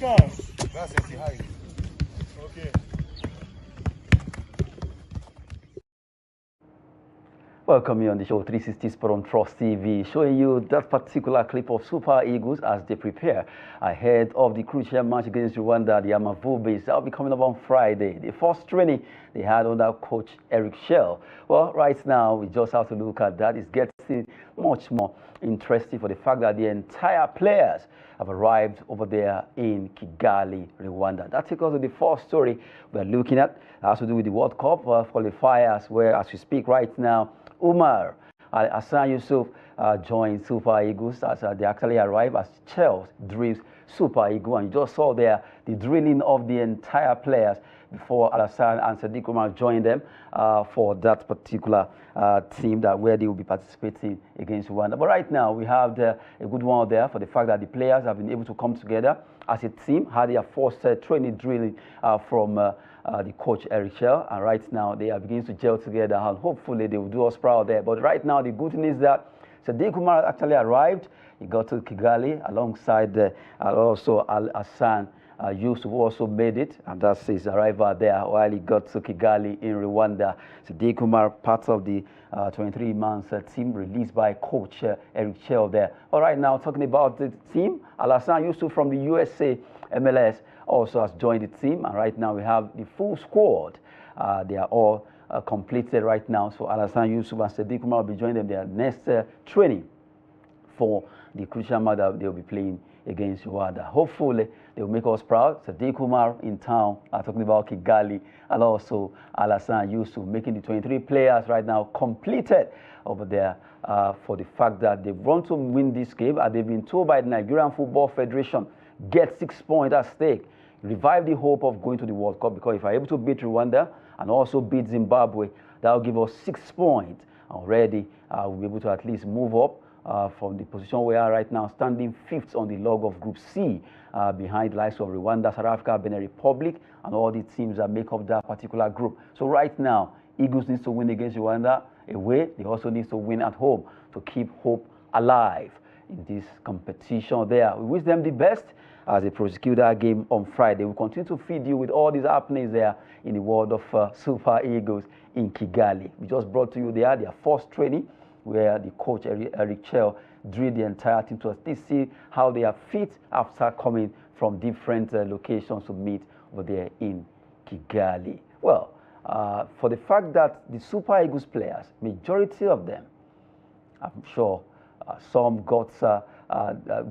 Lucas. That's empty high. Okay. Welcome you on the show 360 Sport on Trust TV, showing you that particular clip of Super Eagles as they prepare ahead of the crucial match against Rwanda, the Amavubi. That will be coming up on Friday. The first training they had under coach Chelle. Well, right now we just have to look at that. It's getting much more interesting for the fact that the entire players have arrived over there in Kigali, Rwanda. That takes us to the first story we're looking at. It has to do with the World Cup qualifiers, where as we speak right now, Umar, Alhassan joined Super Eagles as they actually arrive as Chelle drills Super Eagles. And you just saw there the drilling of the entire players before Alhassan and Umar joined them for that particular team where they will be participating against Rwanda. But right now we have a good one there for the fact that the players have been able to come together as a team, had their first training drilling from the coach Chelle, and right now they are beginning to gel together, and hopefully they will do us proud there. But right now the good thing is that Umar actually arrived. He got to Kigali alongside also Alhassan. Yusuf also made it, and that's his arrival there while he got to Kigali in Rwanda. Umar, part of the 23-man team released by coach Chelle there. All right, now talking about the team, Alhassan Yusuf from the USA MLS also has joined the team, and right now we have the full squad. They are all completed right now. So Alhassan Yusuf and Umar will be joining them their next training for the crucial match that they'll be playing against Rwanda. Hopefully they will make us proud. Umar in town, talking about Kigali, and also Alhassan Yusuf making the 23 players right now completed over there for the fact that they want to win this game, and they've been told by the Nigerian Football Federation, get 6 points at stake, revive the hope of going to the World Cup, because if we're able to beat Rwanda and also beat Zimbabwe, that will give us 6 points already. We'll be able to at least move up from the position we are right now, standing 5th on the log of Group C, behind the likes of Rwanda, South Africa, Benin Republic, and all the teams that make up that particular group. So right now, Eagles needs to win against Rwanda away. They also need to win at home to keep hope alive in this competition there. We wish them the best as they prosecute that game on Friday. We'll continue to feed you with all these happenings there in the world of Super Eagles in Kigali. We just brought to you their first training, where the coach Chelle drilled the entire team to at least see how they are fit after coming from different locations to meet over there in Kigali. Well, for the fact that the Super Eagles players, majority of them, I'm sure some got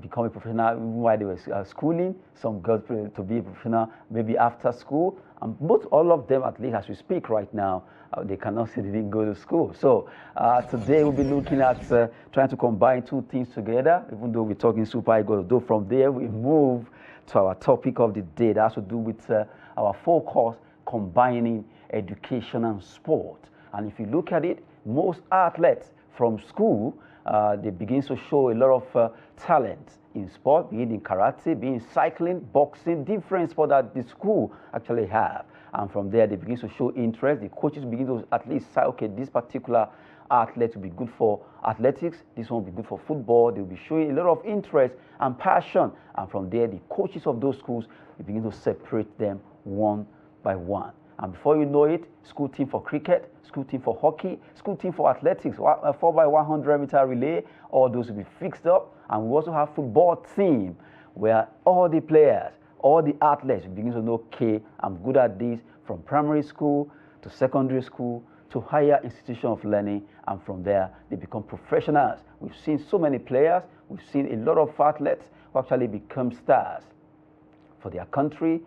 become a professional even while they were schooling, some got to be a professional maybe after school, and both all of them, at least as we speak right now, they cannot say they didn't go to school. So today we'll be looking at trying to combine two things together, even though we're talking Super Eagles. Though from there we move to our topic of the day that has to do with our focus, combining education and sport. And if you look at it, most athletes from school, they begin to show a lot of talent in sport, be it in karate, be it in cycling, boxing, different sports that the school actually have. And from there, they begin to show interest. The coaches begin to at least say, okay, this particular athlete will be good for athletics, this one will be good for football. They'll be showing a lot of interest and passion. And from there, the coaches of those schools will begin to separate them one by one. And before you know it, school team for cricket, school team for hockey, school team for athletics, 4x100 meter relay, all those will be fixed up. And we also have football team where all the players, all the athletes begin to know, okay, I'm good at this, from primary school to secondary school to higher institution of learning, and from there they become professionals. We've seen so many players, we've seen a lot of athletes who actually become stars for their country,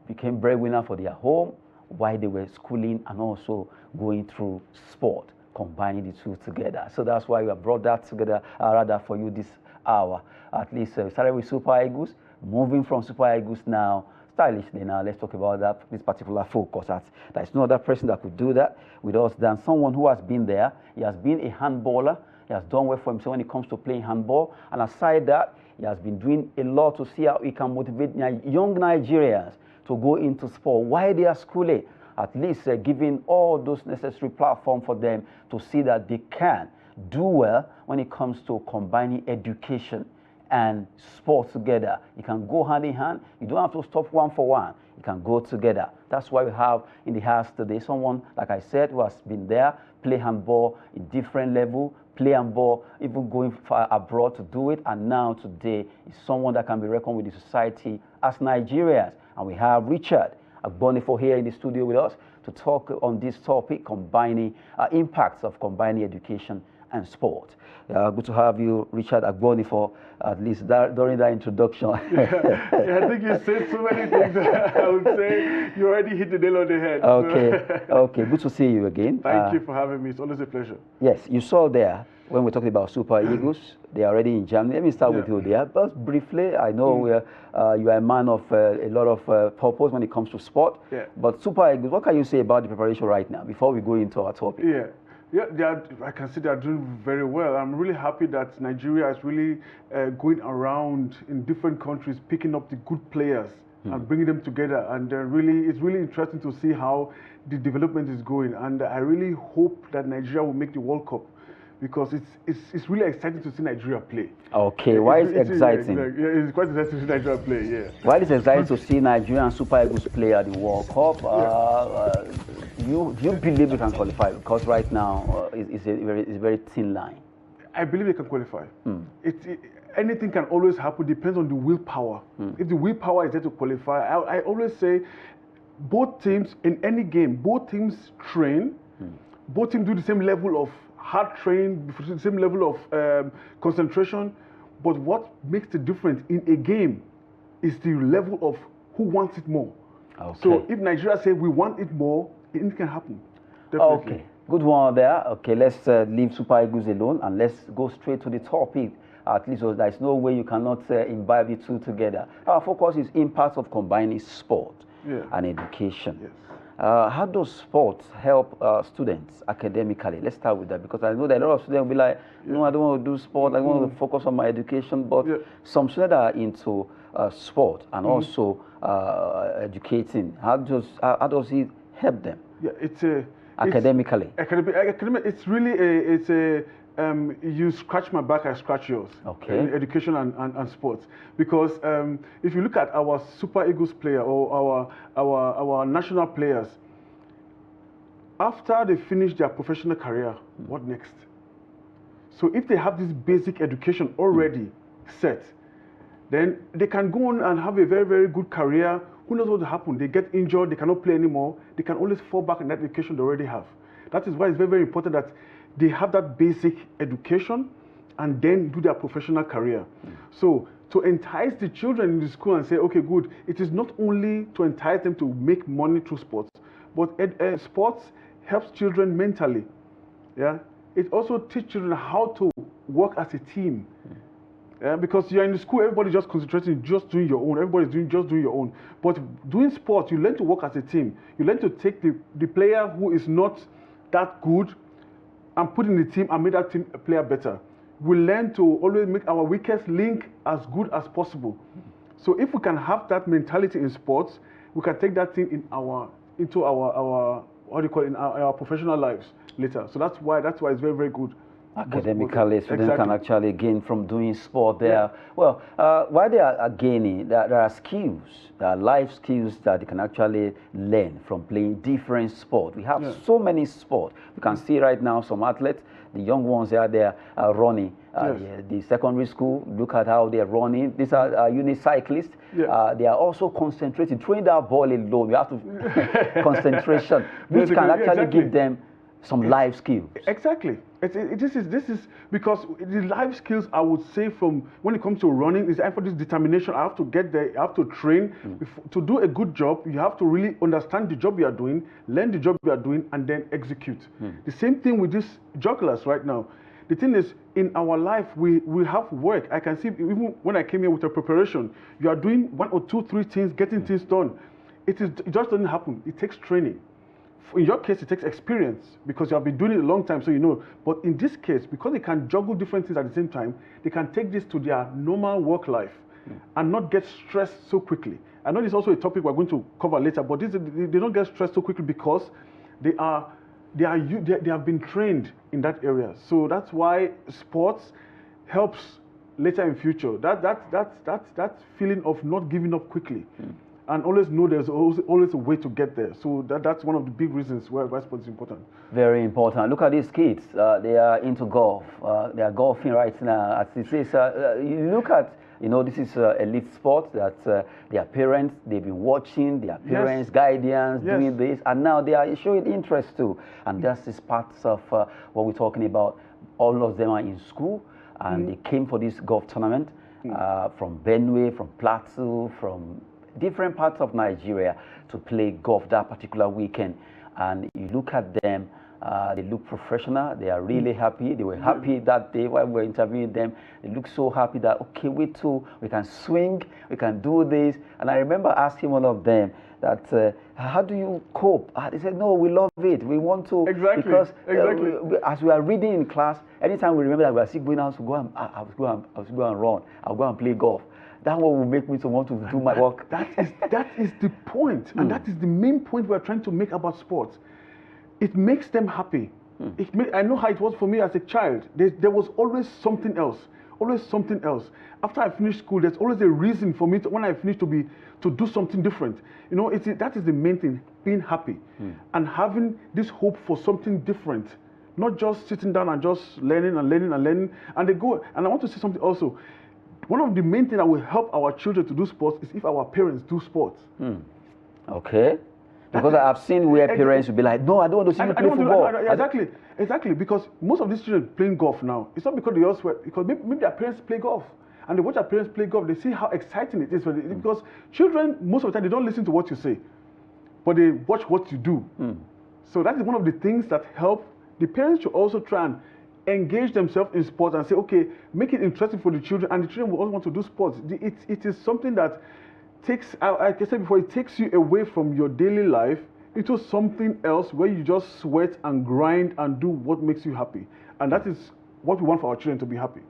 became breadwinner for their home, while they were schooling and also going through sport, combining the two together. So that's why we have brought that together rather for you this hour. At least we started with Super Eagles, moving from Super Eagles now, stylishly now, let's talk about this particular focus. There's no other person that could do that with us than someone who has been there. He has been a handballer. He has done well for himself when it comes to playing handball. And aside that, he has been doing a lot to see how he can motivate young Nigerians to go into sport while they are schooling, at least giving all those necessary platform for them to see that they can do well when it comes to combining education and sport together. You can go hand in hand. You don't have to stop one for one. You can go together. That's why we have in the house today someone, like I said, who has been there, play handball in different level, play handball, even going far abroad to do it. And now today is someone that can be reckoned with the society as Nigerians. And we have Richard Agbonifo here in the studio with us to talk on this topic, combining impacts of combining education and sport. Good to have you, Richard Agbonifo, at least during that introduction. Yeah, I think you said so many things. I would say you already hit the nail on the head. Okay, okay, good to see you again. Thank you for having me. It's always a pleasure. Yes, you saw there when we're talking about Super Eagles, they are already in Germany. Let me start with you there. But briefly, I know you are a man of a lot of purpose when it comes to sport. Yeah. But Super Eagles, what can you say about the preparation right now before we go into our topic? Yeah, I can see they are doing very well. I'm really happy that Nigeria is really going around in different countries, picking up the good players and bringing them together. And it's really interesting to see how the development is going. And I really hope that Nigeria will make the World Cup, because it's really exciting to see Nigeria play. Okay, why is it exciting? It's quite exciting to see Nigeria play, yeah. Why is it exciting to see Nigeria and Super Eagles play at the World Cup? Do you believe we can qualify? Because right now it's a very thin line. I believe they can qualify. Anything can always happen, depends on the willpower. If the willpower is there to qualify, I always say both teams in any game, both teams train, both teams do the same level of hard training, the same level of concentration, but what makes the difference in a game is the level of who wants it more. Okay. So if Nigeria say we want it more, it can happen. Definitely. Okay, good one there. Okay, let's leave Super Eagles alone and let's go straight to the topic. At least so there's no way you cannot imbibe the two together. Our focus is impacts of combining sport and education. Yes. How does sport help students academically? Let's start with that, because I know that a lot of students will be like, no, I don't want to do sport, I want to focus on my education, but some students are into sport and also educating. How does it help them? Yeah, academically. It's really you scratch my back, I scratch yours. Okay. In education and sports, because if you look at our Super Eagles player or our national players, after they finish their professional career, what next? So if they have this basic education already set, then they can go on and have a very, very good career. Who knows what will happen? They get injured, they cannot play anymore. They can always fall back on that education they already have. That is why it's very, very important that they have that basic education and then do their professional career. So to entice the children in the school and say, okay, good, it is not only to entice them to make money through sports, but sports helps children mentally. Yeah, it also teaches children how to work as a team. Yeah, because you're in the school, everybody just concentrating, just doing your own. Everybody's just doing your own. But doing sports, you learn to work as a team. You learn to take the player who is not that good and put in the team and make that team player better. We learn to always make our weakest link as good as possible. So if we can have that mentality in sports, we can take that thing into our what do you call it, in our professional lives later. So that's why it's very, very good. Academically, students can actually gain from doing sport there. Well, while they are gaining, there are skills, there are life skills that they can actually learn from playing different sports. We have so many sports. You can see right now some athletes, the young ones there are running. The secondary school, look at how they're running. These are unicyclists. They are also concentrating, throwing that ball alone. You have to concentration, which can actually give them some life skills. Exactly. This is because the life skills, I would say, from when it comes to running, is for this determination. I have to get there, I have to train. To do a good job, you have to really understand the job you are doing, learn the job you are doing, and then execute. The same thing with these jugglers right now. The thing is, in our life, we have work. I can see, even when I came here with a preparation, you are doing 1 or 2, 3 things, getting things done. It just doesn't happen. It takes training. In your case, it takes experience because you have been doing it a long time, so you know. But in this case, because they can juggle different things at the same time, they can take this to their normal work life and not get stressed so quickly. I know this is also a topic we're going to cover later, but they don't get stressed so quickly because they have been trained in that area. So that's why sports helps later in future. That feeling of not giving up quickly, and always know there's always a way to get there. So that's one of the big reasons why sport is important. Very important. Look at these kids. They are into golf. They are golfing right now. As it says, you look at, this is elite sport that their parents, they've been watching, their parents, guardians, doing this, and now they are showing interest too. And that's this parts of what we're talking about. All of them are in school, and they came for this golf tournament from Benue, from Plateau, from different parts of Nigeria to play golf that particular weekend. And you look at them, they look professional. They are really happy. They were happy that day while we were interviewing them. They look so happy that, okay, we too, we can swing, we can do this. And I remember asking one of them that, how do you cope? They said, no, we love it. We want to. Exactly. Because as we are reading in class, anytime we remember that we are still going out to go and, I'll go and run. I'll go and play golf. That one will make me to want to do my work. That is the point, and that is the main point we're trying to make about sports. It makes them happy. I know how it was for me as a child. There was always something else. Always something else. After I finished school, there's always a reason for me when I finish to do something different. That is the main thing, being happy and having this hope for something different. Not just sitting down and just learning and learning and learning. And they go. And I want to say something also. One of the main things that will help our children to do sports is if our parents do sports. Okay. Because I've seen where parents will be like, no, I don't want to see you play football. Exactly. Because most of these children playing golf now, it's not because they also, because maybe their parents play golf. And they watch their parents play golf, they see how exciting it is. Because children, most of the time, they don't listen to what you say, but they watch what you do. So that is one of the things that help. The parents should also try and engage themselves in sports and say, okay, make it interesting for the children, and the children will also want to do sports. It is something that takes, like I said before, it takes you away from your daily life into something else where you just sweat and grind and do what makes you happy. And that is what we want for our children, to be happy.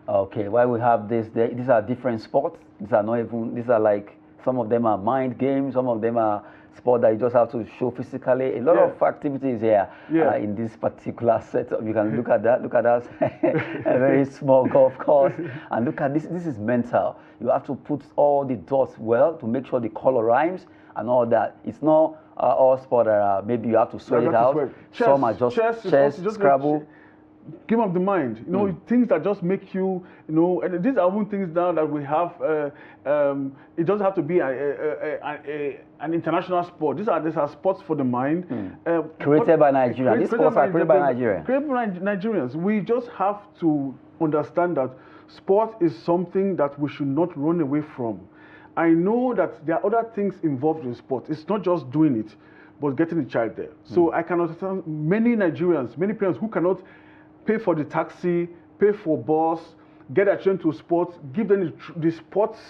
Okay, why we have this, these are different sports. These are like, some of them are mind games, some of them are sport that you just have to show physically. A lot of activities here in this particular setup. You can look at that. Look at that. A very small golf course. And look at this. This is mental. You have to put all the dots well to make sure the color rhymes and all that. It's not all sport that maybe you have to sweat it out. Some are just chess, Scrabble. Game of the mind, things that just make you, and these are even things now that we have. It doesn't have to be an international sport. These are sports for the mind. Created by Nigerians. These sports are created by Nigerians. Created by Nigerians. We just have to understand that sport is something that we should not run away from. I know that there are other things involved in sport. It's not just doing it, but getting the child there. So I can understand many Nigerians, many parents who cannot pay for the taxi, pay for bus, get their children to sports, give them the sports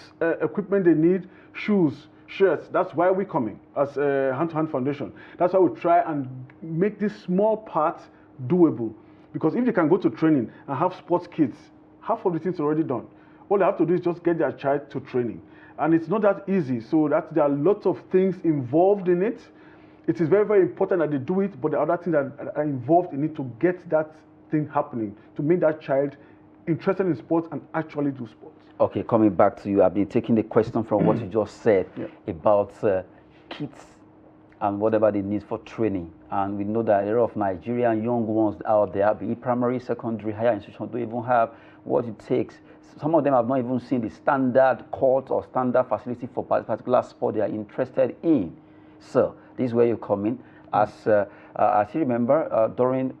equipment they need, shoes, shirts. That's why we're coming as a Hand-to-Hand Foundation. That's why we try and make this small part doable. Because if they can go to training and have sports kits, half of the things already done. All they have to do is just get their child to training. And it's not that easy. So there are lots of things involved in it. It is very, very important that they do it, but there are other things that are involved in it to get that thing happening, to make that child interested in sports and actually do sports. Okay, coming back to you, I've been taking the question from what you just said about kids and whatever they need for training. And we know that a lot of Nigerian young ones out there, be it primary, secondary, higher institutions, don't even have what it takes. Some of them have not even seen the standard court or standard facility for particular sport they are interested in. So this is where you come in. As I still remember during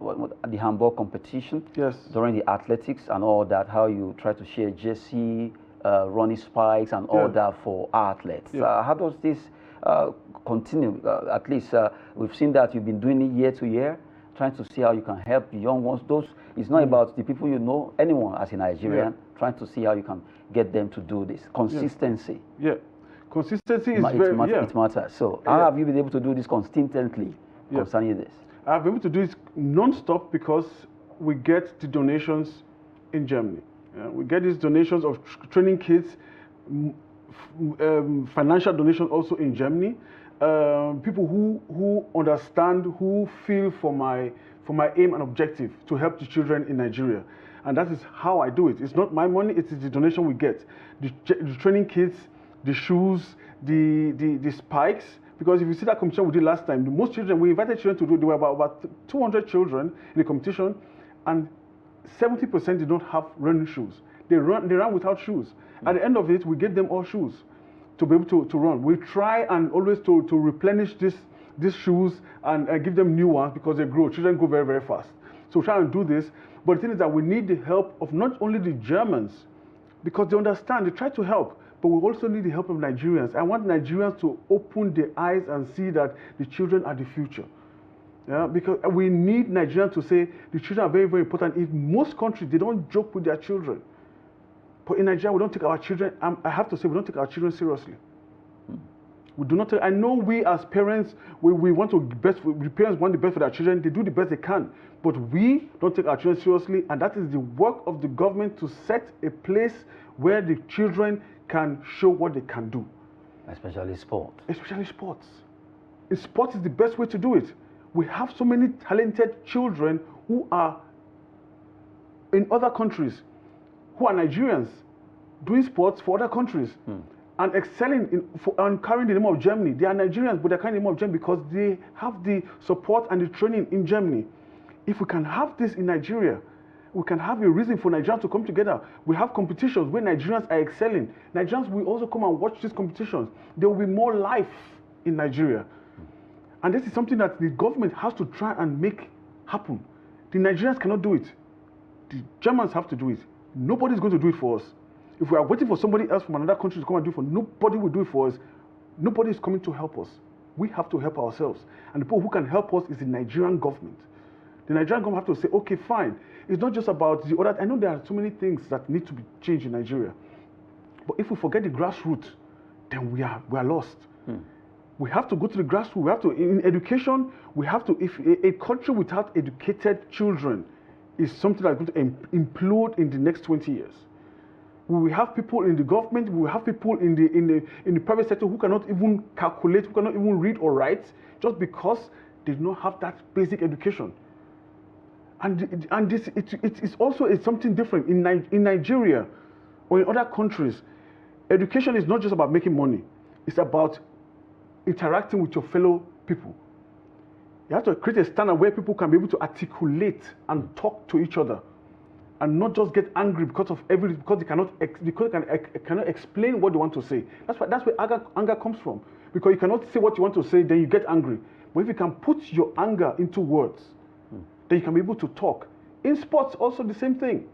the handball competition, during the athletics and all that, how you try to share jersey, running spikes and all that for athletes. How does this continue? At least we've seen that you've been doing it year to year, trying to see how you can help the young ones. It's not about the people you know, anyone as a Nigerian, trying to see how you can get them to do this. Consistency. Consistency is it matters. So how have you been able to do this consistently concerning this? I've been able to do it non-stop because we get the donations in Germany. We get these donations of training kits, financial donations also in Germany. People who understand, who feel for my aim and objective to help the children in Nigeria. And that is how I do it. It's not my money, it is the donation we get. The training kits, the shoes, the spikes. Because if you see that competition we did last time, the most children, we invited children to do, there were about 200 children in the competition, and 70% did not have running shoes. They ran without shoes. At the end of it, we gave them all shoes to be able to run. We try and always to replenish these shoes and give them new ones because they grow. Children grow very, very fast. So we try and do this. But the thing is that we need the help of not only the Germans, because they understand, they try to help, but we also need the help of Nigerians. I want Nigerians to open their eyes and see that the children are the future. Yeah, because we need Nigerians to say the children are very, very important. In most countries, they don't joke with their children. But in Nigeria, we don't take our children, I have to say, we don't take our children seriously. We do not take, I know we as parents, we want to the parents want the best for their children, they do the best they can. But we don't take our children seriously, and that is the work of the government to set a place where the children can show what they can do. Especially sport. Especially sports. Sport is the best way to do it. We have so many talented children who are in other countries, who are Nigerians, doing sports for other countries, and excelling and carrying the name of Germany. They are Nigerians, but they're carrying the name of Germany because they have the support and the training in Germany. If we can have this in Nigeria, we can have a reason for Nigerians to come together. We have competitions where Nigerians are excelling. Nigerians will also come and watch these competitions. There will be more life in Nigeria. And this is something that the government has to try and make happen. The Nigerians cannot do it. The Germans have to do it. Nobody's going to do it for us. If we are waiting for somebody else from another country to come and do it for us, nobody will do it for us. Nobody is coming to help us. We have to help ourselves. And the people who can help us is the Nigerian government. The Nigerian government have to say, okay, fine. It's not just about the other. I know there are so many things that need to be changed in Nigeria. But if we forget the grassroots, then we are lost. We have to go to the grassroots. We have to, in education, we have to, if a country without educated children is something that's going to implode in the next 20 years. We will have people in the government, we will have people in the private sector who cannot even calculate, who cannot even read or write, just because they do not have that basic education. And this it's also something different in Nigeria or in other countries. Education is not just about making money; it's about interacting with your fellow people. You have to create a standard where people can be able to articulate and talk to each other, and not just get angry because they cannot explain what they want to say. That's where anger comes from. Because you cannot say what you want to say, then you get angry. But if you can put your anger into words, then you can be able to talk. In sports, also the same thing.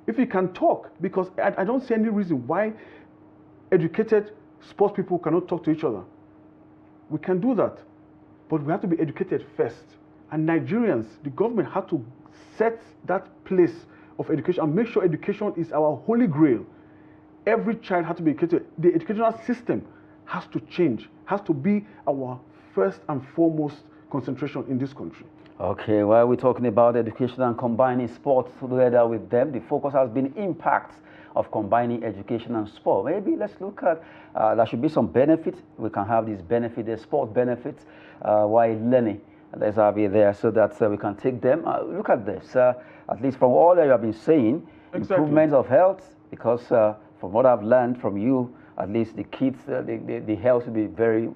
If you can talk, because I don't see any reason why educated sports people cannot talk to each other. We can do that, but we have to be educated first. And Nigerians, the government had to set that place of education and make sure education is our holy grail. Every child has to be educated. The educational system has to change, has to be our first and foremost concentration in this country. Okay, while we're talking about education and combining sports together with them, the focus has been impacts of combining education and sport. Maybe let's look at, there should be some benefits. We can have these benefits, the sport benefits, while learning. Let's have it there so that we can take them. Look at this, at least from all that you have been saying, improvements of health, because from what I've learned from you, at least the kids, the health will be very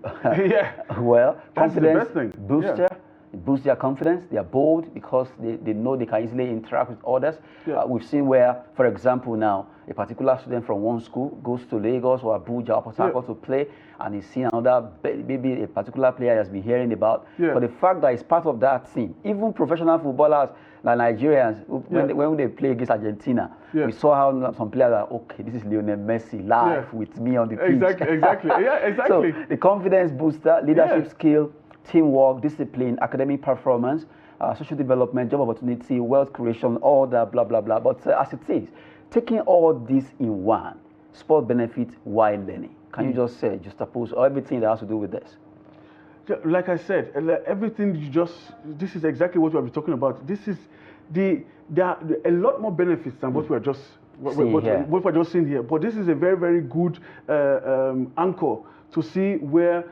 well. Confidence booster. Yeah. It boosts their confidence. They are bold because they know they can easily interact with others. Yeah. We've seen where, for example, now a particular student from one school goes to Lagos or Abuja or Port Harcourt to play, and he's seen another, maybe a particular player has been hearing about. Yeah. But the fact that he's part of that team, even professional footballers like Nigerians, when they play against Argentina, we saw how some players are, okay, this is Lionel Messi live with me on the pitch. Exactly. Yeah, exactly. So the confidence booster, leadership skill, teamwork, discipline, academic performance, social development, job opportunity, wealth creation, all that, blah, blah, blah. But as it is, taking all this in one, sport benefit while learning. Can you just say, juxtapose everything that has to do with this? Like I said, everything this is exactly what we have been talking about. This is, there are a lot more benefits than what we are just, what we're just seeing here. But this is a very, very good anchor to see where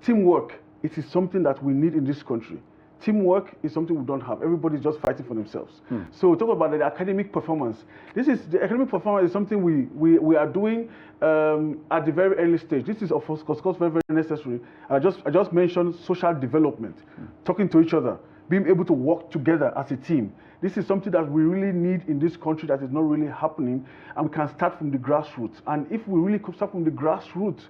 teamwork, it is something that we need in this country. Teamwork is something we don't have. Everybody's just fighting for themselves. So talk about the academic performance. The academic performance is something we are doing at the very early stage. This is of course very, very necessary. I just mentioned social development, talking to each other, being able to work together as a team. This is something that we really need in this country that is not really happening, and we can start from the grassroots. And if we really could start from the grassroots,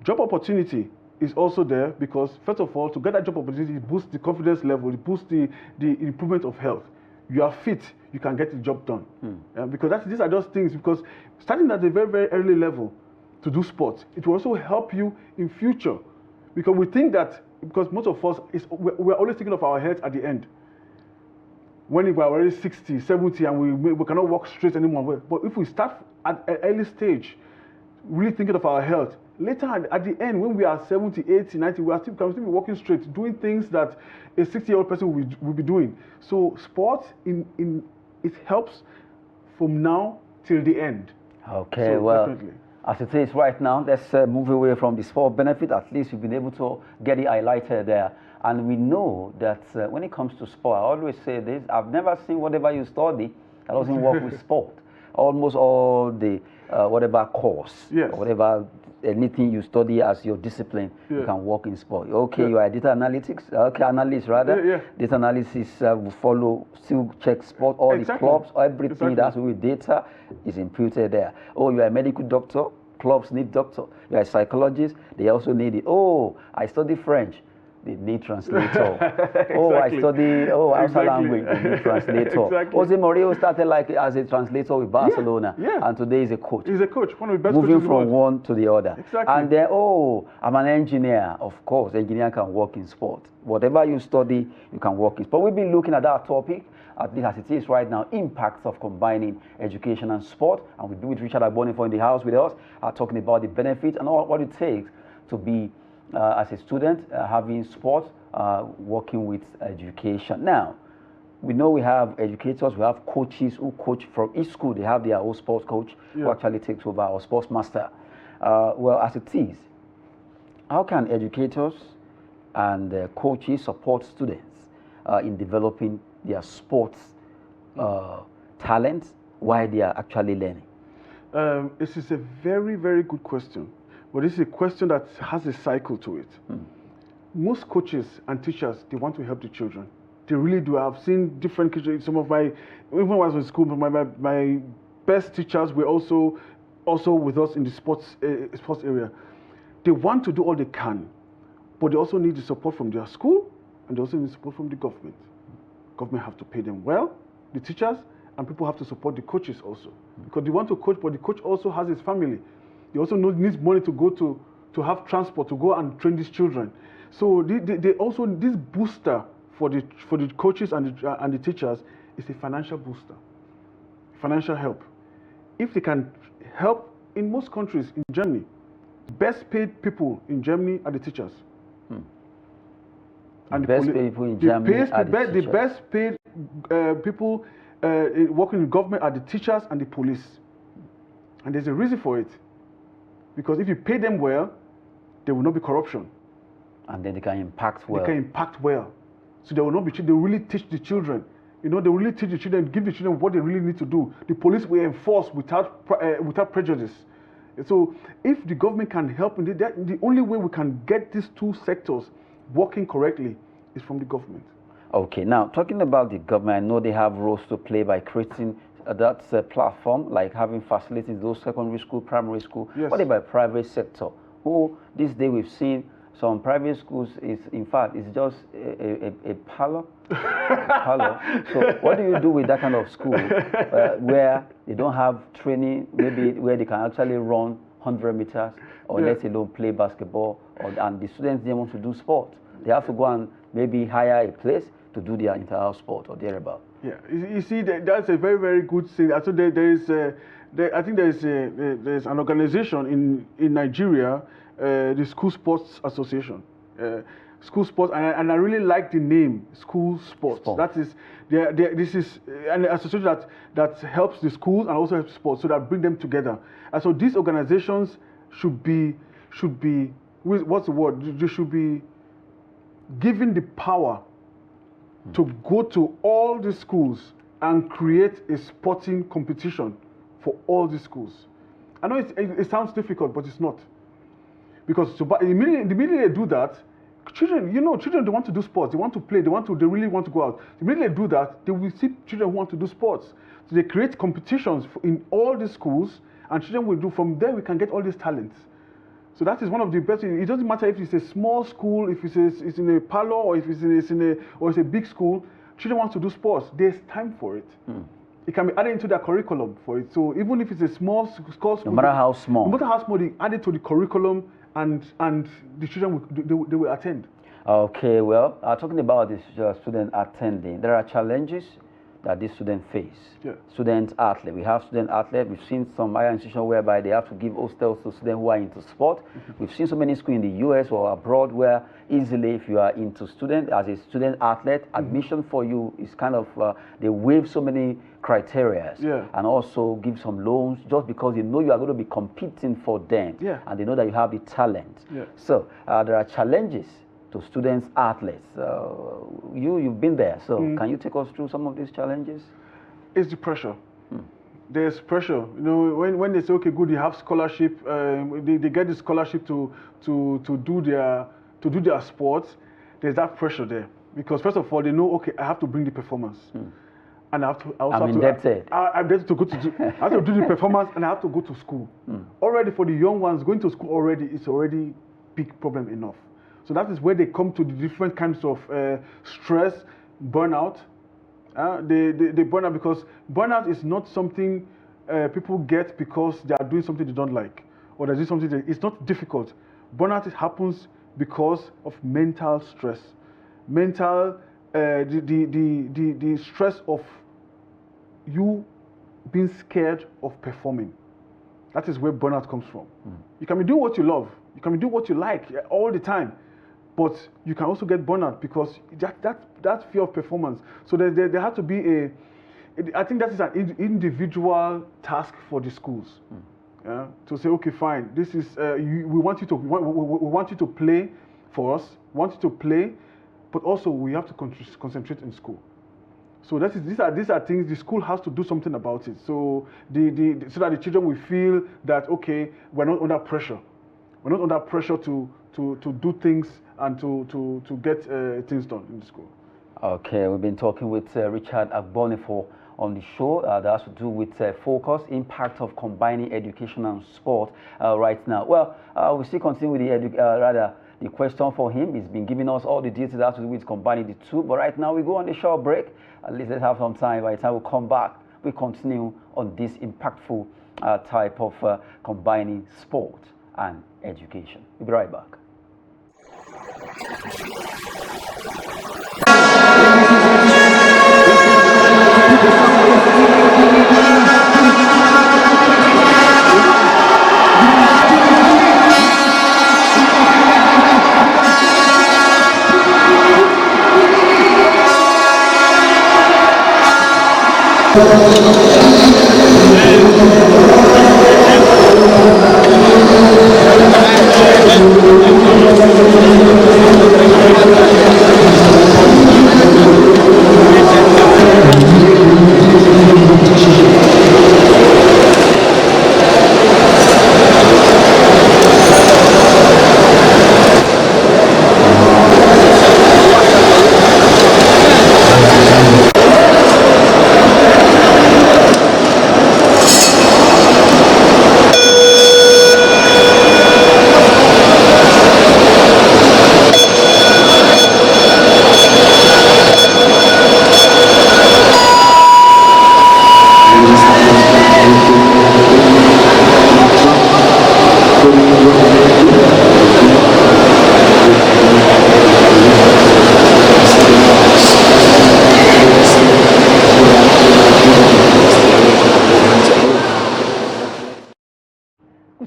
job opportunity is also there, because first of all, to get that job opportunity, it boosts the confidence level, it boosts the improvement of health. You are fit, you can get the job done. Because these are just things, because starting at a very, very early level to do sports, it will also help you in future. Because we think that, because most of us, we're always thinking of our health at the end. When we're already 60, 70, and we cannot walk straight anymore. But if we start at an early stage, really thinking of our health, later at the end, when we are 70, 80, 90, we can still be walking straight, doing things that a 60-year-old person will be doing. So sport, it helps from now till the end. Okay, so well, definitely. As it is right now, let's move away from the sport benefit. At least you've been able to get it highlighted there. And we know that when it comes to sport, I always say this, I've never seen whatever you study that doesn't work with sport. Almost all the whatever course, yes, whatever anything you study as your discipline, you can work in sport. Okay, you are data analytics, analyst rather. Data analysis will follow, still check sport, all the clubs, everything that's with data is imputed there. Oh, you are a medical doctor, clubs need doctor. You are a psychologist, they also need it. Oh, I study French. They need translator. Oh, I study outside language. They need translator. Jose Mourinho started like as a translator with Barcelona, and today he's a coach. He's a coach, one of the best moving coaches from one to the other. Exactly. And then, I'm an engineer. Of course, engineer can work in sport. Whatever you study, you can work in sport. We've been looking at that topic, at least as it is right now, impacts of combining education and sport. And we've been with Richard Agbonifo in the house with us, talking about the benefits and what it takes to be as a student, having sports, working with education. Now, we know we have educators, we have coaches who coach from each school. They have their own sports coach who actually takes over, our sports master. Well, as it is, how can educators and coaches support students in developing their sports talents while they are actually learning? This is a very, very good question. But this is a question that has a cycle to it. Most coaches and teachers, they want to help the children. They really do. I've seen different teachers. Some of even when I was in school, my best teachers were also with us in the sports area. They want to do all they can, but they also need the support from their school, and they also need support from the government. Government have to pay them well, the teachers, and people have to support the coaches also. Because they want to coach, but the coach also has his family. They also needs money to go to have transport to go and train these children. So they also, this booster for the coaches and the teachers is a financial booster, financial help. If they can help, in most countries, in Germany, best paid people in Germany are the teachers. And the best paid people in Germany are the teachers. The best paid people working in government are the teachers and the police. And there's a reason for it. Because if you pay them well, there will not be corruption. And then they can impact well. They can impact well. So they will not be, they will really teach the children. You know, they will really teach the children, give the children what they really need to do. The police will enforce without prejudice. So if the government can help, the only way we can get these two sectors working correctly is from the government. Okay, now talking about the government, I know they have roles to play by creating that's a platform, like having facilities, those secondary school, primary school. Yes. What about private sector? Who this day we've seen some private schools is, in fact, it's just a parlor. So what do you do with that kind of school where they don't have training, maybe where they can actually run 100 meters or let alone play basketball, and the students they want to do sport? They have to go and maybe hire a place to do their inter-house sport or thereabout. Yeah, you see, that's a very, very good thing. I think there's an organization in Nigeria, the School Sports Association. School sports, and I really like the name, School Sports. That is, this is an association that helps the schools and also helps sports, so that bring them together. And so these organizations should be, what's the word? They should be given the power to go to all the schools and create a sporting competition for all the schools. I know it sounds difficult, but it's not. Because immediately they do that, children, children, they want to do sports, they want to play, they really want to go out. Immediately they do that, they will see children who want to do sports. So they create competitions in all the schools, and children will do. From there, we can get all these talents. So that is one of the best. It doesn't matter if it's a small school, if it's in a parlor, or if it's a big school. Children want to do sports. There's time for it. It can be added into their curriculum for it. So even if it's a small school, no matter how small, they add it to the curriculum, and the children will attend. Okay, well, talking about this student attending, there are challenges that these students face. Yeah. Student athlete. We have student athlete. We've seen some higher institutions whereby they have to give hostels to students who are into sport. We've seen so many schools in the US or abroad where easily, if you are into student, as a student athlete, admission for you is kind of, they waive so many criteria, and also give some loans just because they know you are going to be competing for them, and they know that you have the talent. So there are challenges to students athletes. You've been there, so can you take us through some of these challenges? It's the pressure. There's pressure. When they say, okay, good, you have scholarship, they get the scholarship to do their sports. There's that pressure there, because first of all, they know, okay, I have to bring the performance. And I have to. I'm indebted. I'm indebted to go to. I have to do the performance, and I have to go to school. Already for the young ones, going to school already is already big problem enough. So that is where they come to the different kinds of stress, burnout. They burn out, because burnout is not something people get because they are doing something they don't like, or they're doing something it's not difficult. Burnout happens because of mental stress, the stress of you being scared of performing. That is where burnout comes from. You can be doing what you love, you can be doing what you like all the time, but you can also get burnout because that fear of performance. So there has to be I think that is an individual task for the schools. To say, okay, fine, this is we want you to play for us, want you to play, but also we have to concentrate in school. So these are things the school has to do something about it. So so that the children will feel that, okay, we're not under pressure. We're not under pressure to do things and to get things done in the school. Okay, we've been talking with Richard Agbonifo on the show that has to do with focus, impact of combining education and sport right now. Well, we still continue with the question for him. He's been giving us all the details that have to do with combining the two. But right now we go on a short break. At least let's have some time. By the time we come back, we continue on this impactful type of combining sport and education. We'll be right back.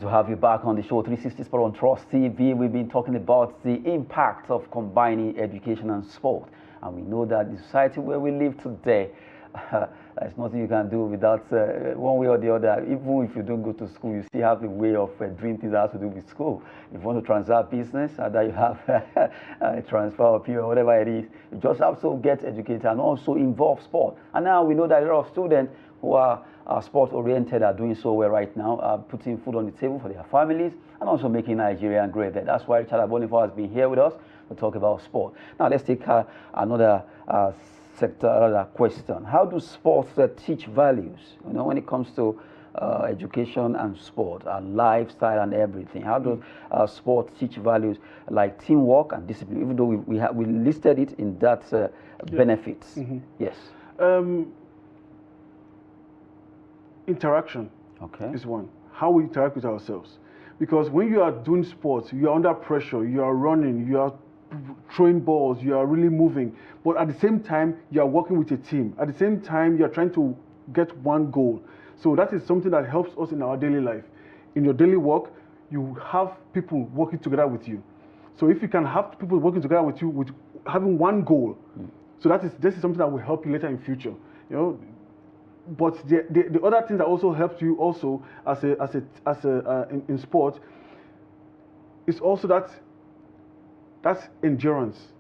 Have you back on the show 360 Sport on Trust TV. We've been talking about the impact of combining education and sport, and we know that the society where we live today, there's nothing you can do without one way or the other. Even if you don't go to school, you still have a way of doing things that has to do with school. If you want to transact business, either you have a transfer of or whatever it is, you just have to get educated and also involve sport. And now we know that a lot of students who are sport oriented are doing so well right now, putting food on the table for their families and also making Nigeria great. That's why Richard Abonifo has been here with us to talk about sport. Now let's take another sector question. How do sports teach values? You know, when it comes to education and sport and lifestyle and everything, how does sports teach values like teamwork and discipline? Even though we listed it in that benefits. Yes. Interaction is one. How we interact with ourselves. Because when you are doing sports, you are under pressure, you are running, you are throwing balls, you are really moving. But at the same time, you are working with a team. At the same time, you are trying to get one goal. So that is something that helps us in our daily life. In your daily work, you have people working together with you. So if you can have people working together with you with having one goal, so this is something that will help you later in future. You know, but the other thing that also helps you also in sport is also that's endurance.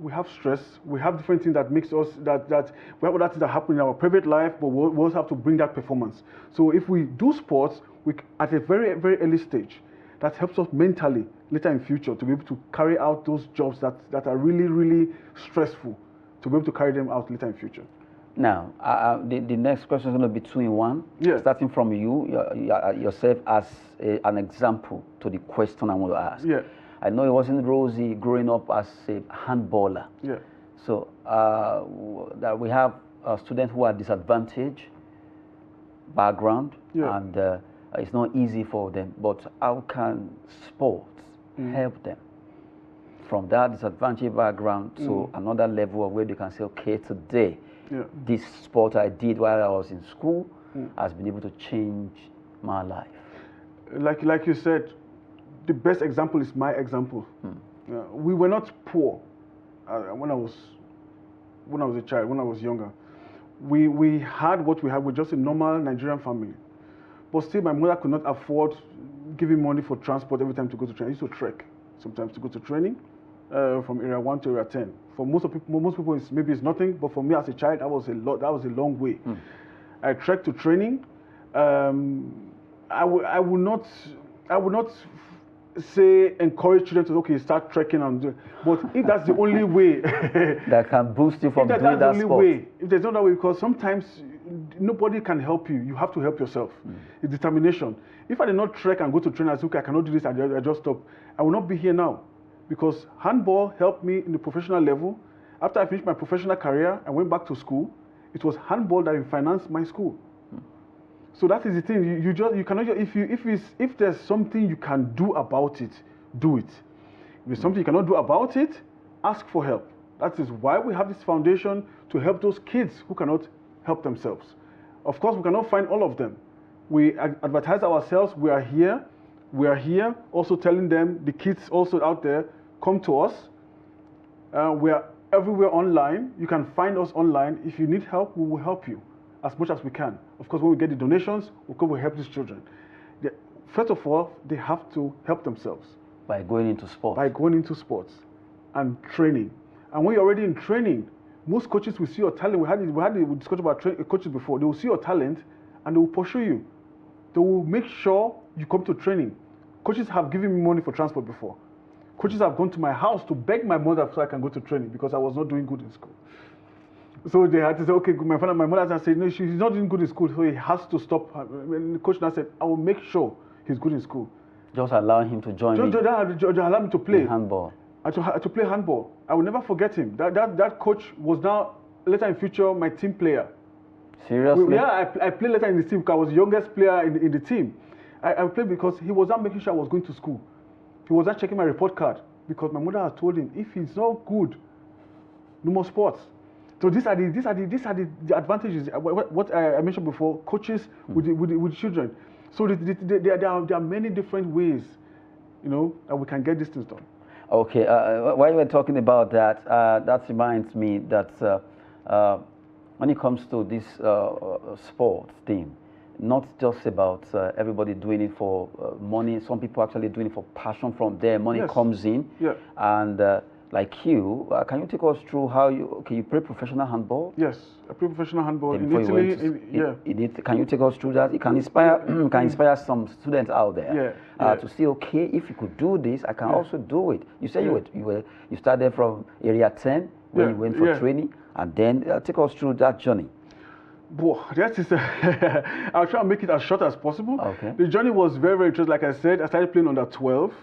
We have stress. We have different things that makes us that we have other things that happen in our private life, but we also have to bring that performance. So if we do sports, at a very very early stage, that helps us mentally later in future to be able to carry out those jobs that are really really stressful, to be able to carry them out later in future. Now, the next question is going to be 2 in 1. Yeah. Starting from yourself as an example to the question I want to ask. Yeah. I know it wasn't rosy growing up as a handballer. Yeah. So that we have students who are disadvantaged background, yeah. and it's not easy for them. But how can sports help them from that disadvantaged background to another level of where they can say, okay, today, this sport I did while I was in school has been able to change my life? Like you said, the best example is my example. We were not poor when I was a child, when I was younger. We had what we had. We're just a normal Nigerian family. But still, my mother could not afford giving money for transport every time to go to training. I used to trek sometimes to go to training from area 1 to area 10. For most people, maybe it's nothing, but for me as a child, that was a lot. That was a long way. I trekked to training. I would not say encourage children to start trekking and do. But if that's the only way that can boost you from doing that sport. If there's no other way, because sometimes nobody can help you. You have to help yourself. It's determination. If I did not trek and go to training, I said, okay, I cannot do this, I just stop. I will not be here now. Because handball helped me in the professional level. After I finished my professional career, I went back to school. It was handball that financed my school. So that is the thing. You cannot if there's something you can do about it, do it. If there's something you cannot do about it, ask for help. That is why we have this foundation to help those kids who cannot help themselves. Of course, we cannot find all of them. We advertise ourselves. We are here. We are here also telling them, the kids also out there, come to us. We are everywhere online. You can find us online. If you need help, we will help you as much as we can. Of course, when we get the donations, we'll help these children. First of all, they have to help themselves. By going into sports. By going into sports and training. And when you're already in training, most coaches will see your talent. We discussed about coaches before. They will see your talent and they will pursue you. They will make sure you come to training. Coaches have given me money for transport before. Coaches have gone to my house to beg my mother so I can go to training because I was not doing good in school. So they had to say, okay, my mother said, no, she's not doing good in school, so he has to stop. And the coach now said, I will make sure he's good in school. Just allow him to join me. Just allow me to play. Handball. To play handball. I will never forget him. That coach was now, later in future, my team player. Seriously? I played later in the team because I was the youngest player in the team. I played because he was not making sure I was going to school. He was not checking my report card because my mother had told him, if he's not good, no more sports. So these are the advantages. What I mentioned before, coaches with children. So there are many different ways, that we can get these things done. Okay, while you were talking about that, that reminds me that when it comes to this sports thing, not just about everybody doing it for money. Some people actually doing it for passion. From there, money comes in. Yeah. And like you, can you take us through how you play professional handball? Yes, I play professional handball in Italy. Can you take us through that? It can inspire some students out there to say, okay, if you could do this, I can also do it. You say you started from area 10 when you went for training, and then take us through that journey. Boy, that is I'll try and make it as short as possible. Okay. The journey was very, very interesting. Like I said, I started playing under 12.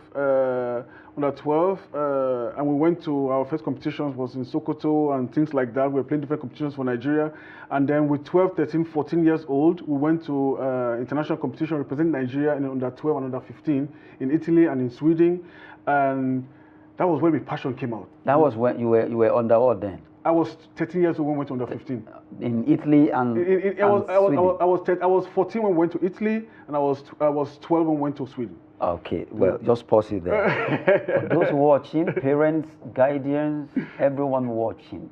And we went to our first competitions was in Sokoto and things like that. We were playing different competitions for Nigeria. And then with 12, 13, 14 years old, we went to international competition representing Nigeria in under 12 and under 15 in Italy and in Sweden. And that was where my passion came out. That was when you were under what then? I was 13 years old when we went to under 15. In Italy and Sweden? I was 14 when we went to Italy, and I was 12 when we went to Sweden. Okay, well, just pause it there. For those watching, parents, guardians, everyone watching,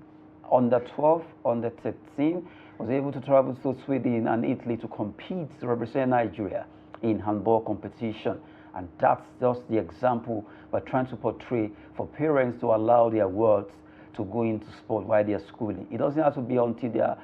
under 12, under 13, was able to travel to Sweden and Italy to compete to represent Nigeria in handball competition. And that's just the example we're trying to portray for parents to allow their words to go into sport while they're schooling. It doesn't have to be until they're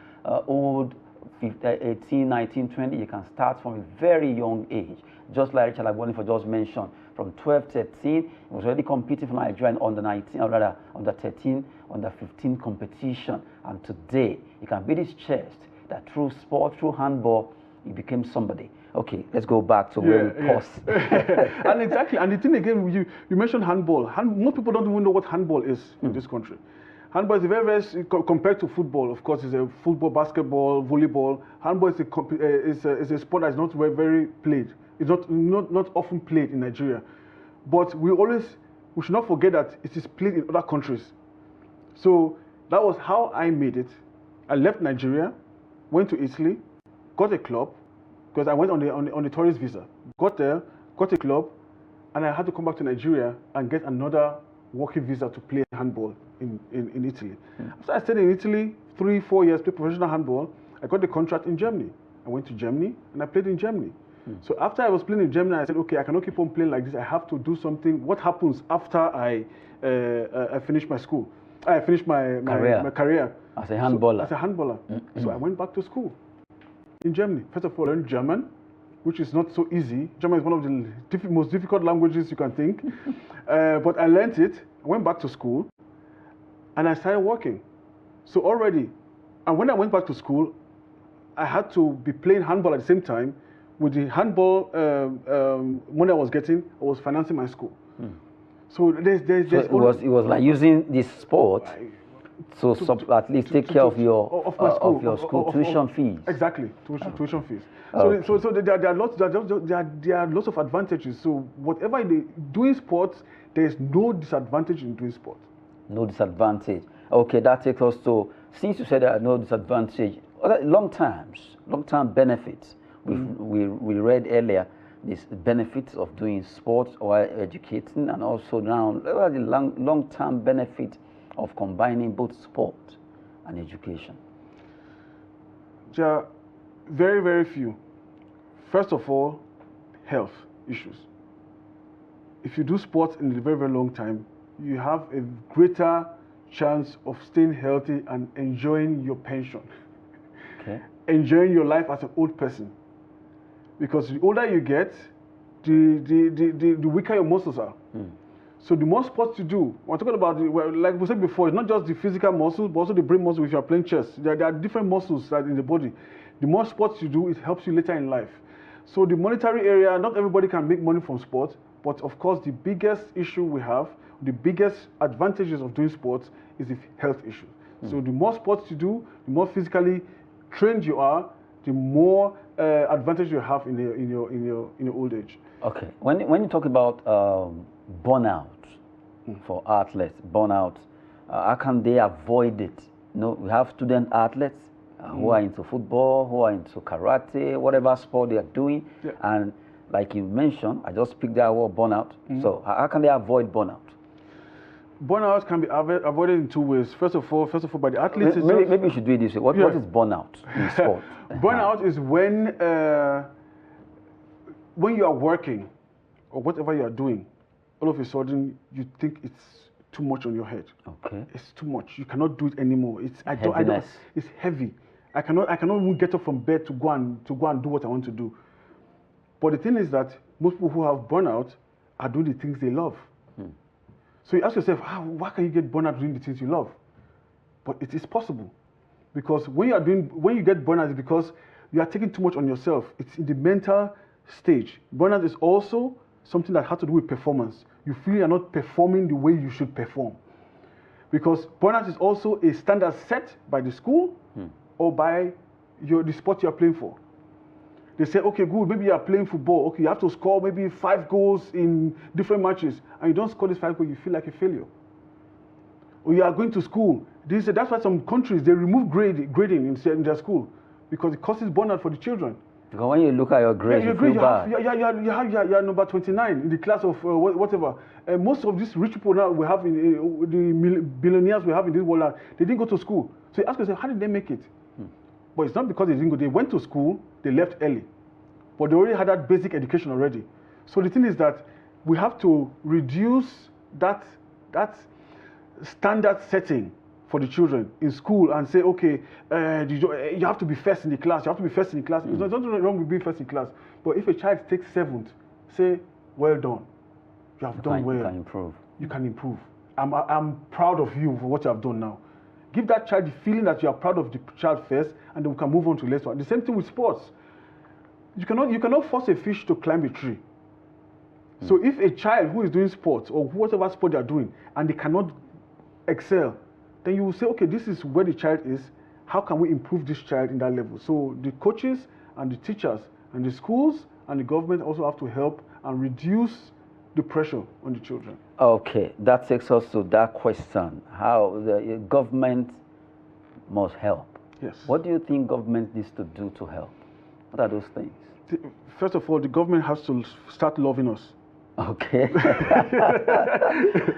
old, 18, 19, 20. You can start from a very young age. Just like Chelle just mentioned, from 12, 13, he was already competing for Nigeria in under 19, or rather under 13, under 15 competition. And today, you can beat his chest that through sport, through handball, he became somebody. Okay, let's go back to where we paused. And exactly, and the thing again, you mentioned handball. Most people don't even know what handball is in this country. Handball is very compared to football. Of course, it's a football, basketball, volleyball. Handball is a sport that's not very played. It's not often played in Nigeria. But we should not forget that it is played in other countries. So that was how I made it. I left Nigeria, went to Italy, got a club, because I went on the tourist visa. Got there, got a club, and I had to come back to Nigeria and get another working visa to play handball in Italy. After I stayed in Italy 3-4 years, played professional handball, I got the contract in Germany. I went to Germany and I played in Germany. So after I was playing in Germany, I said, okay, I cannot keep on playing like this. I have to do something. What happens after I finish my school? I finished my career as a handballer. So I went back to school in Germany. First of all, I learned German, which is not so easy. German is one of the most difficult languages you can think. But I learned it. I went back to school, and I started working. So already, and when I went back to school, I had to be playing handball at the same time. With the handball money I was getting, I was financing my school. So it was like using this sport to at least take care of your school tuition fees. Exactly, tuition fees. So there are lots of advantages. So whatever doing sports, there is no disadvantage in doing sport. No disadvantage. Okay, that takes us to, since you said there are no disadvantage, long-term benefits. We read earlier these benefits of doing sports or educating, and also now the long-term benefit of combining both sport and education. There are very, very few. First of all, health issues. If you do sports in a very, very long time, you have a greater chance of staying healthy and enjoying your pension. Okay. Enjoying your life as an old person. Because the older you get, the weaker your muscles are. So the more sports you do, we're talking about, like we said before, it's not just the physical muscles, but also the brain muscles if you're playing chess. There are different muscles that in the body. The more sports you do, it helps you later in life. So the monetary area, not everybody can make money from sports, but of course the biggest issue we have, the biggest advantages of doing sports is the health issue. So the more sports you do, the more physically trained you are, the more advantage you have in your old age. Okay. When you talk about burnout for athletes, how can they avoid it? We have student athletes who are into football, who are into karate, whatever sport they are doing, and like you mentioned, I just picked that word burnout. So how can they avoid burnout? Burnout can be avoided in two ways. First of all, by the athletes. Maybe you should do it this way. What is burnout in sport? Burnout is when you are working or whatever you are doing, all of a sudden you think it's too much on your head. Okay. It's too much. You cannot do it anymore. It's heavy. I cannot even get up from bed to go and do what I want to do. But the thing is that most people who have burnout are doing the things they love. So you ask yourself, why can you get burnout doing the things you love? But it is possible. Because when you get burnout, it's because you are taking too much on yourself. It's in the mental stage. Burnout is also something that has to do with performance. You feel you're not performing the way you should perform. Because burnout is also a standard set by the school or by the sport you're playing for. They say, okay, good, maybe you're playing football. Okay, you have to score maybe 5 goals in different matches, and you don't score these 5 goals, you feel like a failure. Or you are going to school. That's why some countries, they remove grading in their school, because it causes burnout for the children. Because when you look at your grades, you feel bad. You're number 29 in the class of whatever. Most of these rich people now we have, the billionaires we have in this world, they didn't go to school. So you ask yourself, how did they make it? But it's not because they didn't go. They went to school, they left early. But they already had that basic education already. So the thing is that we have to reduce that standard setting for the children in school and say, okay, you have to be first in the class. You have to be first in the class. There's nothing wrong with being first in class. But if a child takes 7th, say, well done. You have done well. You can improve. You can improve. I'm proud of you for what you have done now. Give that child the feeling that you are proud of the child first, and then we can move on to the next one. The same thing with sports. You cannot force a fish to climb a tree. So if a child who is doing sports or whatever sport they are doing and they cannot excel, then you will say, okay, this is where the child is. How can we improve this child in that level? So the coaches and the teachers and the schools and the government also have to help and reduce the pressure on the children. Okay, that takes us to that question, how the government must help. Yes. What do you think government needs to do to help? What are those things? First of all, the government has to start loving us. Okay.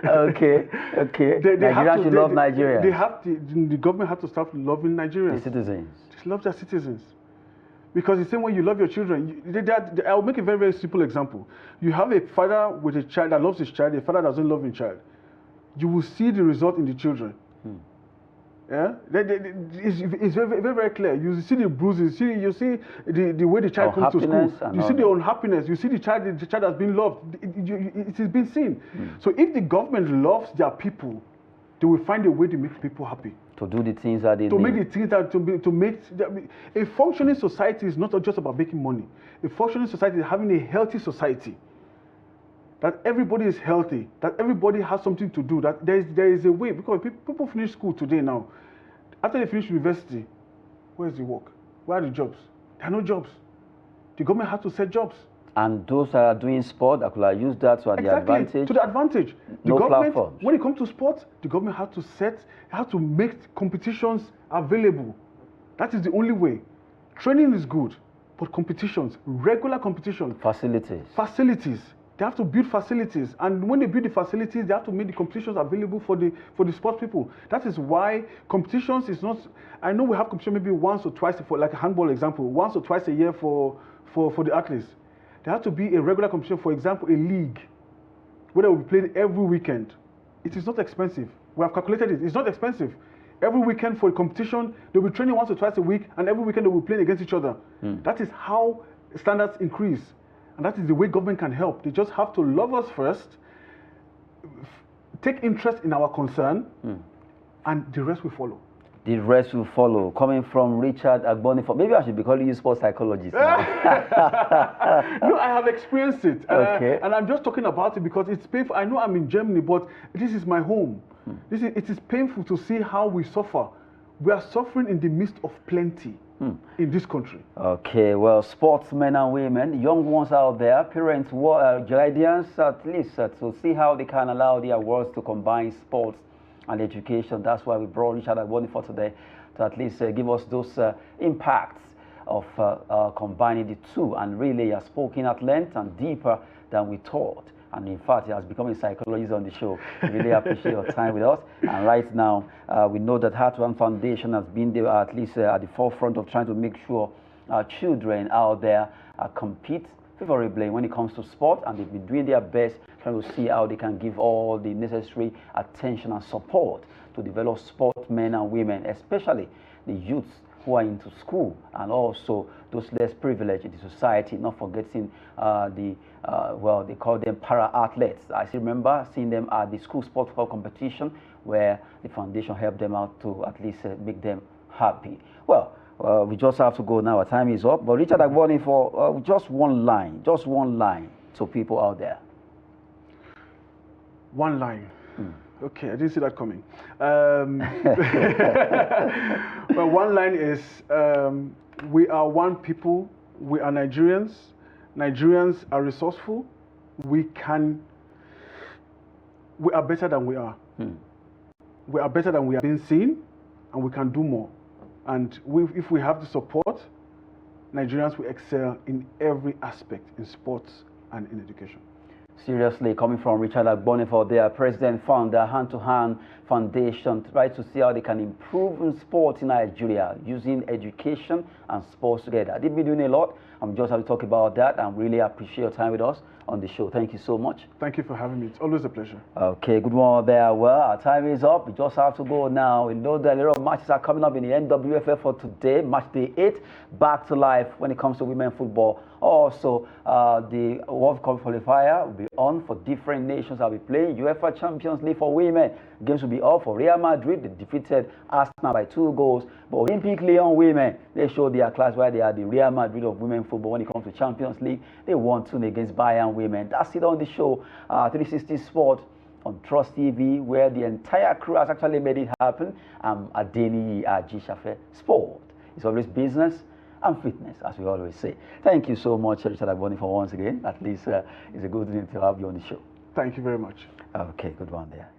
okay. Nigerians should love Nigeria. The government has to start loving Nigerians. The citizens. Just love their citizens. Because the same way you love your children, I'll make a very, very simple example. You have a father with a child that loves his child, a father that doesn't love his child. You will see the result in the children. Yeah? It's very, very, very clear. You see the bruises, you see the way the child comes to school. You see the unhappiness, you see the child has been loved. It has been seen. So if the government loves their people, they will find a way to make people happy. To do the things that they do. Make the things that a functioning society is not just about making money. A functioning society is having a healthy society. That everybody is healthy, that everybody has something to do, that there is a way, because people finish school today now. After they finish university, where's the work? Where are the jobs? There are no jobs. The government has to set jobs. And those that are doing sport, that could use that to the advantage. To the advantage. No platforms. When it comes to sports, the government has to make competitions available. That is the only way. Training is good, but competitions, regular competitions. Facilities. They have to build facilities, and when they build the facilities, they have to make the competitions available for the sports people. That is why competitions is not. I know we have competition maybe once or twice, for like a handball example, once or twice a year for the athletes. There has to be a regular competition, for example, a league, where they will be played every weekend. It is not expensive. We have calculated it. It's not expensive. Every weekend for a competition, they'll be training once or twice a week, and every weekend they will be playing against each other. That is how standards increase. And that is the way government can help. They just have to love us first, take interest in our concern, and the rest will follow. The rest will follow. Coming from Richard Agbonifo. Maybe I should be calling you sports psychologist now. No, I have experienced it. And I'm just talking about it because it's painful. I know I'm in Germany, but this is my home. It is painful to see how we suffer. We are suffering in the midst of plenty. In this country. Okay, well, sportsmen and women, young ones out there, parents, guardians, at least to see how they can allow their worlds to combine sports and education. That's why we brought Richard Agbonifo today to at least give us those impacts of combining the two. And really, he has spoken at length and deeper than we thought. And in fact, he has become a psychologist on the show. We really appreciate your time with us. And right now, we know that Heart One Foundation has been there at least at the forefront of trying to make sure our children out there compete favorably when it comes to sport, and they've been doing their best trying to see how they can give all the necessary attention and support to develop sportsmen and women, especially the youths who are into school, and also those less privileged in the society, not forgetting well, they call them para-athletes. I still remember seeing them at the school sports club competition where the foundation helped them out to at least make them happy. Well, we just have to go now. Our time is up. But Richard Agboni, for just one line to people out there. One line. Okay, I didn't see that coming. Well, one line is, we are one people, we are Nigerians. Nigerians are resourceful. We are better than we are. We are better than we are being seen, and we can do more. And if we have the support, Nigerians will excel in every aspect, in sports and in education. Seriously, coming from Richard Agboni, for their president, founder, Hand-to-Hand Foundation, to try to see how they can improve in sports in Nigeria using education and sports together. They've been doing a lot. I'm just have to talk about that, and really appreciate your time with us on the show. Thank you so much. Thank you for having me. It's always a pleasure. Okay, good morning there. Well, our time is up. We just have to go now. We know that a lot of matches are coming up in the NWFL for today, match day 8, back to life when it comes to women football. Also, the World Cup qualifier will be on for different nations. I'll be playing UEFA Champions League for women. Games will be off for Real Madrid. They defeated Arsenal by 2 goals. But Olympic Lyon women, they showed their class where they are the Real Madrid of women football when it comes to Champions League. They won 2 against Bayern women. That's it on the show, 360 Sport on Trust TV, where the entire crew has actually made it happen. I'm Adeni Ajishafe. Sport is always business and fitness, as we always say. Thank you so much, Richard Agboni, for once again. At least it's a good thing to have you on the show. Thank you very much. Okay, good one there.